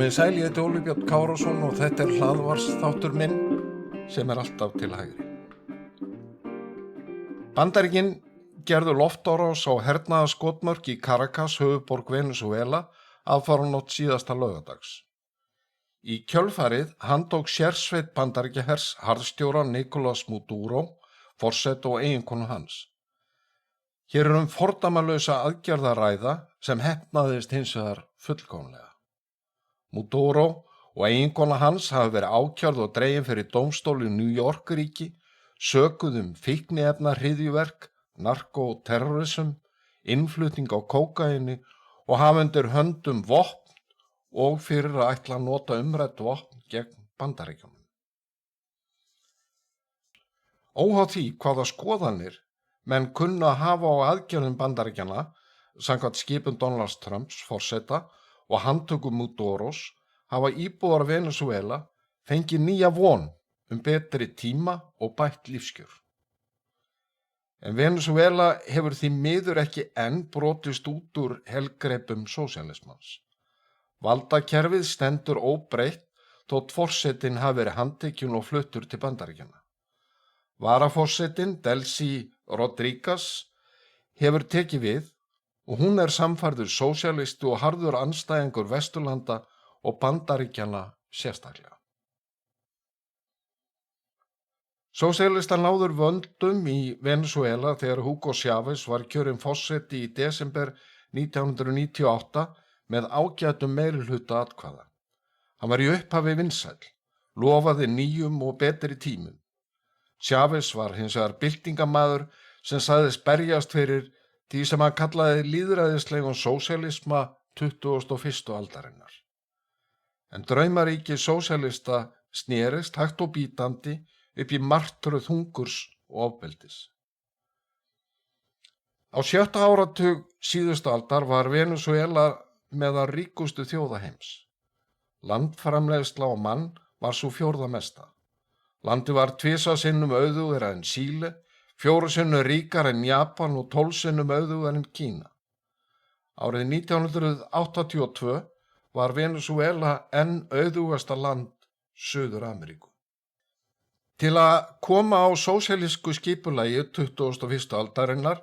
Komið sæl, ég heiti Óli Björn Kárason og þetta hlaðvarpsþáttur minn sem alltaf til hægri. Bandaríkin gerðu loftárás á hernaðarskotmörk í Caracas, höfuðborg Venesúela, aðfaranótt síðasta laugardags. Í kjölfarið handtók sérsveit Bandaríkjahers harðstjórann Nicolás Maduro, forseta og eiginkonu hans. Hér fordæmalausa aðgerð að ræða sem heppnaðist hins vegar fullkomlega. Maduro og eiginkona hans hafa verið ákjörð og dregin fyrir dómstól í New York ríki, sökuð fíkniefna hryðjuverk, narkoterrorism, innflutning á kókaíni og hafa undir höndum vopn og fyrir að ætla að nota umrædd vopn gegn Bandaríkjunum. Óháð því hvaða skoðanir menn kunna að hafa á aðgerðum Bandaríkjanna, samkvæmt skipun Donalds Trumps forseta og handtökum Maduros, hafa íbúar Venesúela fengið nýja von betri tíma og bætt lífskjör. En Venesúela hefur því miður ekki enn brotist út úr helgreipum sósíalismans. Valdakerfið stendur óbreytt þótt forsetinn hafi verið handtekinn og fluttur til Bandaríkjanna. Varaforsetinn Delcy Rodríguez hefur tekið við og hún samfærður sósíalisti og harður andstæðingur Vesturlanda og Bandaríkjanna sérstaklega. Sósíalistar náðu völdum í Venesúela þegar Hugo Chávez var kjörinn forseti í desember 1998 með ágætum meirihluta atkvæða. Hann var í upphafi vinsæll, lofaði nýjum og betri tímum. Chávez var hins vegar byltingamaður sem sagðist berjast fyrir því sem hann kallaði lýðræðislegan sósíalisma 21. aldarinnar. En draumaríki sósíalista snerist hægt og bítandi upp í martröð hungurs og ofbeldis. Á 7. áratug síðustu aldar var Venesúela meðal ríkustu þjóða heims. Landframleiðsla á mann var sú 4. mesta. Landið var 2 sinnum auðugara en Síle, 4 sinnum ríkara en Japan og 12 sinnum auðugara en Kína. Árið 1982 var Venesúela enn auðugasta land Suður-Ameríku. Til að koma á sósíalísku skipulagi 21. aldarinnar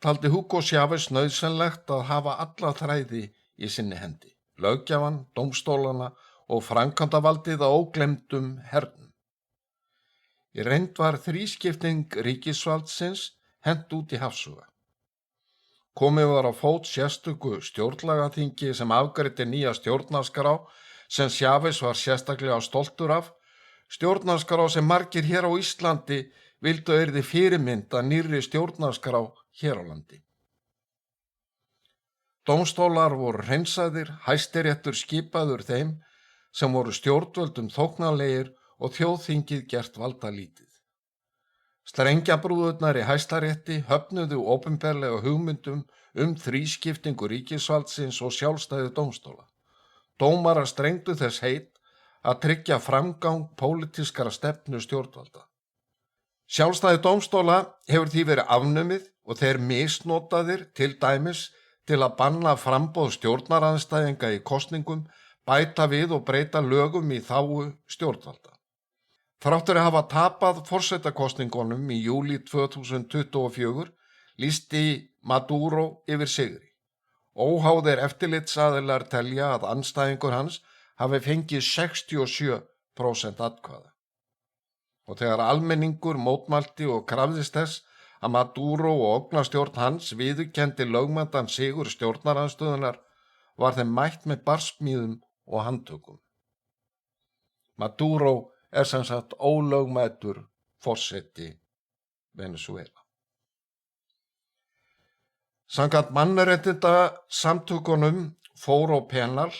taldi Hugo Chávez nauðsynlegt að hafa alla þræði í sinni hendi, löggjafann, dómstólana og framkvæmdavaldið að óglemdum hernum. Í reynd var þrískipting ríkisvaldsins hent út í hafsauga. Komið var á fót sérstöku stjórnlagaþingi sem afgreiddi nýja stjórnarskrá sem Chávez var sérstaklega stoltur af, stjórnarskrá sem margir hér á Íslandi vildu yrði fyrirmynd að nýrri stjórnarskrá hér á landi. Dómstólar voru hreinsaðir, Hæstiréttur skipaður þeim sem voru stjórnvöldum þóknanlegir og þjóðþingið gert valdalítið. Strengjabrúðurnar í Hæstarétti höfnuðu opinberlega hugmyndum þrískiptingu ríkisvaldsins og sjálfstæði dómstóla. Dómarar strengdu þess heit að tryggja framgang pólitískara stefnu stjórnvalda. Sjálfstæði dómstóla hefur því verið afnumið og þeir misnotaðir til dæmis til að banna framboð stjórnarandstæðinga í kosningum, bæta við og breyta lögum í þágu stjórnvalda. Þráttur að hafa tapað forsetakosningunum í júlí 2024 lýsti Maduro yfir sigri. Óháðir eftirlitsaðilar telja að andstæðingur hans hafi fengið 67% atkvæða. Og þegar almenningur mótmælti og krafðist þess að Maduro og ógnarstjórn hans viðurkenndi lögmætan sigur stjórnarandstöðunar var þeim mætt með barsmíðum og handtökum. Maduro sem sagt ólögmætur forseti Venesúela. Samkvæmt mannréttindasamtökunum Foro Penal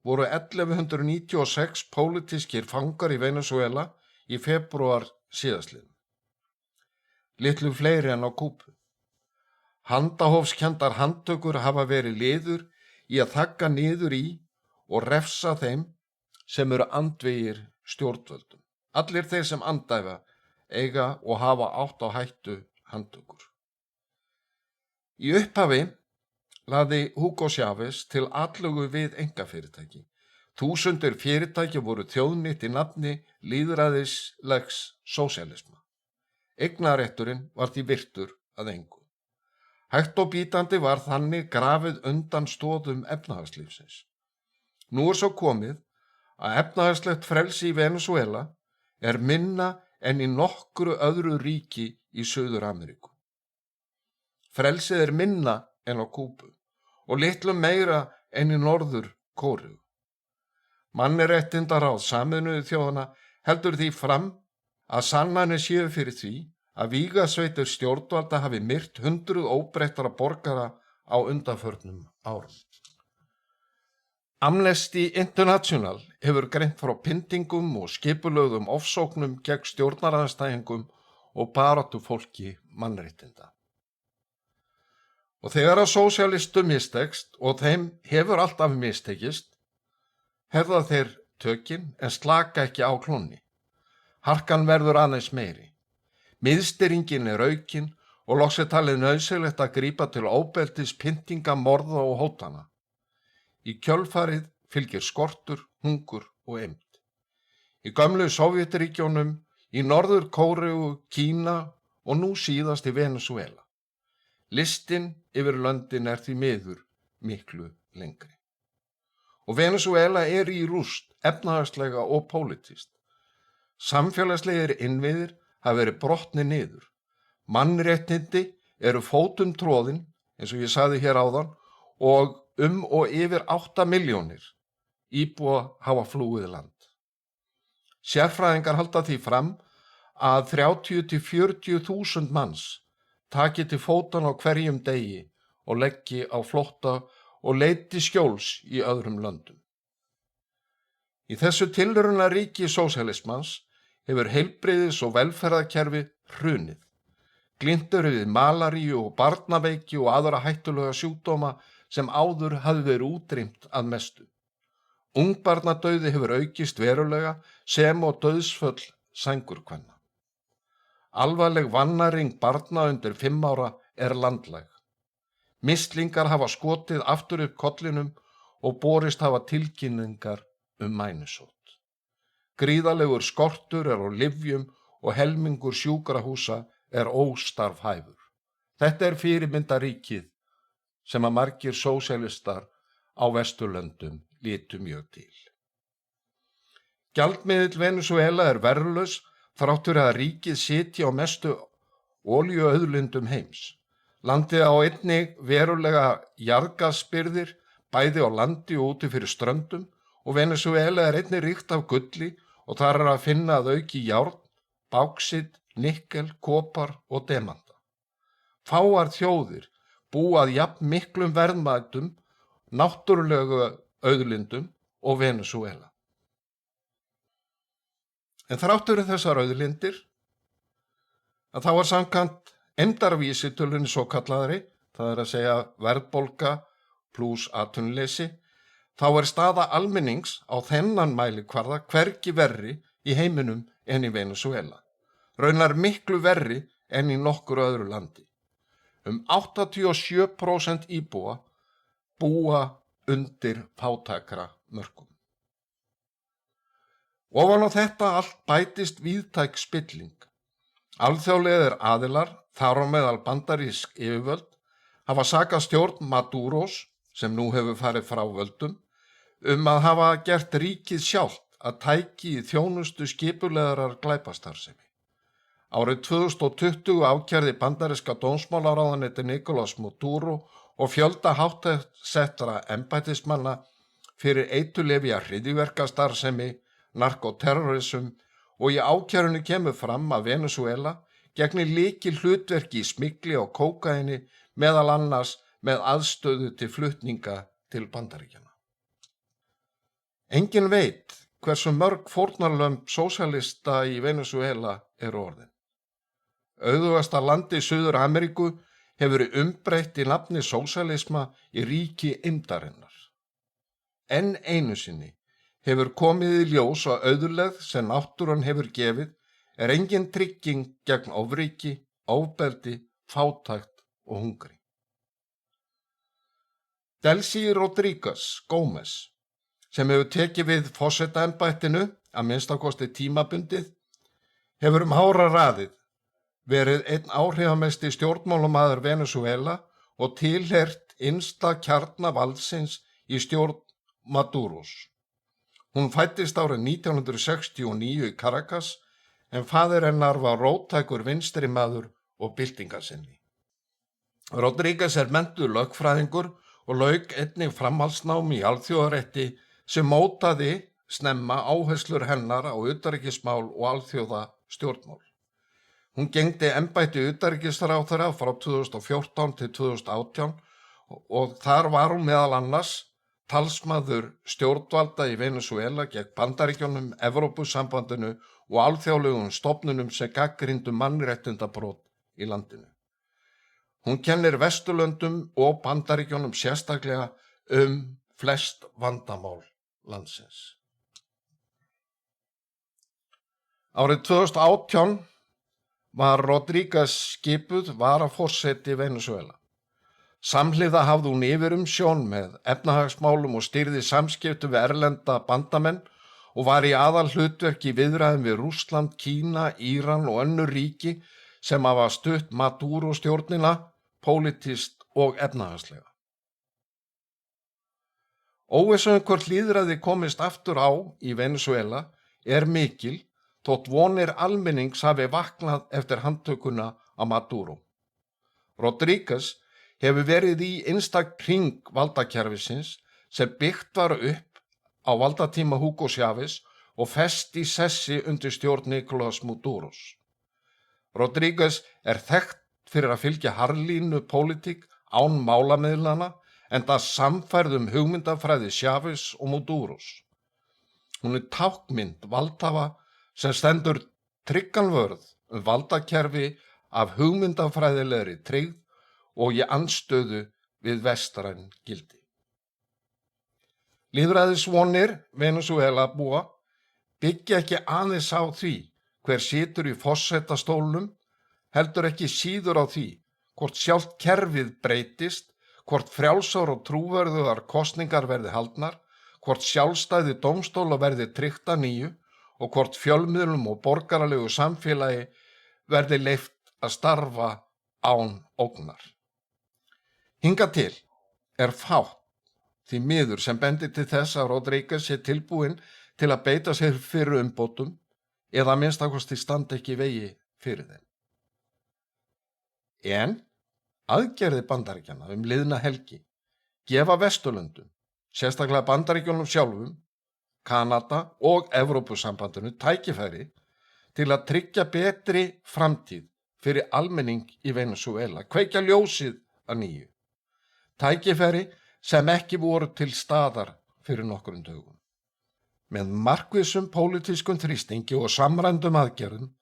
voru 1196 pólitískir fangar í Venesúela í febrúar síðastliðnum. Litlu fleiri en á Kúbu. Handahófskendar handtökur hafa verið liður í að þagga niður í og refsa þeim sem eru andvegir stjórnvöldum. Allir þeir sem andæfa eiga og hafa átt á hættu handtökur. Í upphafi lagði Hugo Chávez til atlögu við einkafyrirtæki. Þúsundir fyrirtæki voru þjóðnýtt í nafni lýðræðislegs sósíalisma. Eignarrétturinn var því virtur að engu. Hægt og bítandi var þannig grafið undan stoðum efnahagslífsins. Nú er svo komið að efnahagslegt frelsi í Venesúela er minna en í nokkru öðru ríki í Suður-Ameríku. Frelsið er minna en á Kúbu og litlu meira en í Norður-Kóreu. Mannréttindaráð Sameinuðu þjóðanna heldur því fram að sannanir séu fyrir því að vígasveitir stjórnvalda hafi myrt 100 óbreyttara borgara á undanförnum árum. Amnesty International hefur greint frá pyndingum og skipulögðum ofsóknum gegn stjórnarandstæðingum og baráttu fólki mannréttinda. Og þegar að sósíalistum mistekst, og þeim hefur alltaf mistekist, hefða þeir tökin en slaka ekki á klónni. Harkan verður aðeins meiri. Miðstýringin er aukin og loks er talið nauðsynlegt að grípa til ofbeldis, pyntinga, morða og hótana. Í kjölfarið fylgir skortur, hungur og eymd. Í gömlu Sovétríkjunum, í Norður-Kóreu, Kína og nú síðast í Venesúela. Listinn yfir löndin er því miður miklu lengri. Og Venesúela er í rúst, efnahagslega og pólitískt. Samfélagslegir innviðir hafa verið brotnir niður. Mannréttindi eru fótum troðin, eins og ég sagði hér áðan, og og yfir 8 milljónir íbúa hafa flúið land. Sérfræðingar halda því fram að 30–40.000 manns taki til fótanna á hverjum degi og leggi á flótta og leiti skjóls í öðrum löndum. Í þessu tilraunaríki sósíalismans hefur heilbrigðis- og velferðarkerfi hrunið. Glímt er við malaríu og barnaveiki og aðra hættulega sjúkdóma sem áður hafði verið útrýmt að mestu. Ungbarnadauði hefur aukist verulega sem og dauðsföll sængurkvenna. Alvarleg vannæring barna undir 5 ára er landlæg. Mislingar hafa skotið aftur upp kollinum og borist hafa tilkynningar mænusótt. Gríðarlegur skortur er á lyfjum og helmingur sjúkrahúsa er óstarfhæfur. Þetta er fyrirmyndaríkið sem að margir sósíalistar á Vesturlöndum litu mjög til. Gjaldmiðill Venesúela er verðlaus þrátt fyrir að ríkið sitji á mestu olíuauðlindum heims. Landið á einnig verulega jarðgasbirgðir bæði á landi og úti fyrir ströndum og Venesúela er einnig ríkt af gulli og þar er að finna að auki járn, báxít, nikkel, kopar og demanta. Fáar þjóðir búa að jafn miklum verðmætum, náttúrulegu auðlindum og Venesúela. En þráttur þessar auðlindir að þá var samkvæmt eymdarvísitölunni svo kallaðri, það er að segja verðbólga pluss atvinnuleysi, þá er staða almennings á þennan mælikvarða hvergi verri í heiminum en í Venesúela. Raunar miklu verri en í nokkru öðru landi. 87% íbúa búa undir fátækra mörkum. Ofan á þetta allt bætist víðtæk spilling. Alþjóðlegir aðilar, þar á meðal bandarísk yfirvöld, hafa sakað stjórn Maduros, sem nú hefur farið frá völdum, að hafa gert ríkið sjálft að tæki í þjónustu skipulegarar glæpastarfsemi. Árið 2020 ákærði bandaríska dómsmálaráðuneyti Nicolás Maduro og fjölda háttsettra embættismanna fyrir eiturlyfja hryðjuverkastarfsemi, narkoterrorism og í ákærunni kemur fram að Venesúela gegnir lykil hlutverki í smygli og kókaíni meðal annars með aðstöðu til flutninga til Bandaríkjanna. Enginn veit hversu mörg fórnarlömb sósíalista í Venesúela eru orðin. Auðugasta landi í Suður-Ameríku hefur umbreytt í nafni sósíalisma í ríki eymdarinnar. Enn einu sinni hefur komið í ljós að auðlegð sem náttúran hefur gefið er engin trygging gegn ofríki, ofbeldi, fátækt og hungri. Delcy Rodríguez Gómez, sem hefur tekið við forsetaembættinu að minnstakosti tímabundið, hefur áraraðið verið einn áhrifamesti stjórnmálamaður Venesúela og tilheyrt innsta kjarna valdsins í stjórn Maduros. Hún fæddist árið 1969 í Caracas en faðir hennar var róttækur vinstrimaður og byltingasinni. Rodríguez er menntuð lögfræðingur og lauk einnig framhaldsnámi í alþjóðarétti sem mótaði snemma áherslur hennar á utanríkismál og alþjóða stjórnmál. Hún gegndi embætti utanríkisráðherra frá 2014 til 2018 og þar var hún meðal annars talsmaður stjórnvalda í Venesúela gegn Bandaríkjunum, Evrópusambandinu og alþjóðlegum stofnunum sem gagnrýndu mannréttindabrot í landinu. Hún kennir Vesturlöndum og Bandaríkjunum sérstaklega flest vandamál landsins. Árið 2018 var Rodríguez skipuð varaforseti Venesúela. Samhliða hafði hún yfirumsjón með efnahagsmálum og stýrði samskiptum við erlenda bandamenn og var í aðalhlutverki í viðræðum við Rússland, Kína, Íran og önnur ríki sem hafa stutt Maduro stjórnina, pólitískt og efnahagslega. Óvissa hvort lýðræði komist aftur á í Venesúela er mikil þótt vonir almennings hafi vaknað eftir handtökuna á Maduro. Rodríguez hefur verið í einstak hring valdakerfisins sem byggt var upp á valdatíma Hugo Chávez og fest í sessi undir stjórn Nicolás Maduros. Rodríguez er þekkt fyrir að fylgja harðlínu pólitík án málamiðlana enda samfærð hugmyndafræði Chávez og Maduros. Hún er táknmynd valdhafa sem stendur tryggan vörð valdakerfi af hugmyndafræðilegri tryggð og í andstöðu við vestræn gildi. Lýðræðisvonir Venesúela búa byggja ekki aðeins á því hver situr í forsetastólnum, heldur ekki síður á því hvort sjálft kerfið breytist, hvort frjálsar og trúverðugar kosningar verði haldnar, hvort sjálfstæði dómstóla verði tryggt að nýju og hvort fjölmiðlum og borgaralegu samfélagi verði leyft að starfa án ógnar. Hingað til er fátt því miður sem bendir til þess að Rodríguez sé tilbúin til að beita sér fyrir umbótum eða að minnstakosti standa ekki í vegi fyrir þeim. En aðgerðir Bandaríkjanna liðna helgi gefa Vesturlöndum, sérstaklega Bandaríkjunum sjálfum, Kanada og Evrópusambandinu tækifæri til að tryggja betri framtíð fyrir almenning í Venesúela, kveikja ljósið að nýju. Tækifæri sem ekki voru til staðar fyrir nokkrum dögum. Með markvissum pólitískum þrýstingi og samræmdum aðgerðum,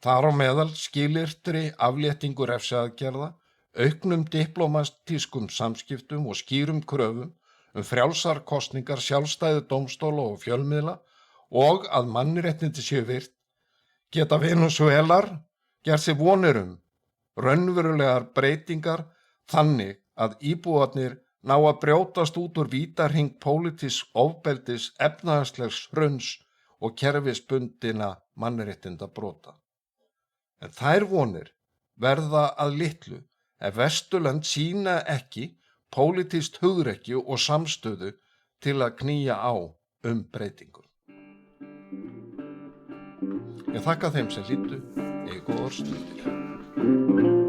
þar á meðal skilyrtri afléttingu refsiaðgerða, auknum diplómatískum samskiptum og skýrum kröfum frjálsar kosningar, sjálfstæði dómstóla og fjölmiðla og að mannréttindi séu virt, geta Venesúelar gert sér vonir raunverulegar breytingar þannig að íbúarnir ná að brjótast út úr vítahring pólitísks ofbeldis, efnahagslegs hruns og kerfisbundinna mannréttindabrota. En þær vonir verða að litlu ef Vesturlönd sýna ekki pólitískt hugrekki og samstöðu til að knýja á breytingu. Ég þakka þeim sem hlýddu, góðar stundir.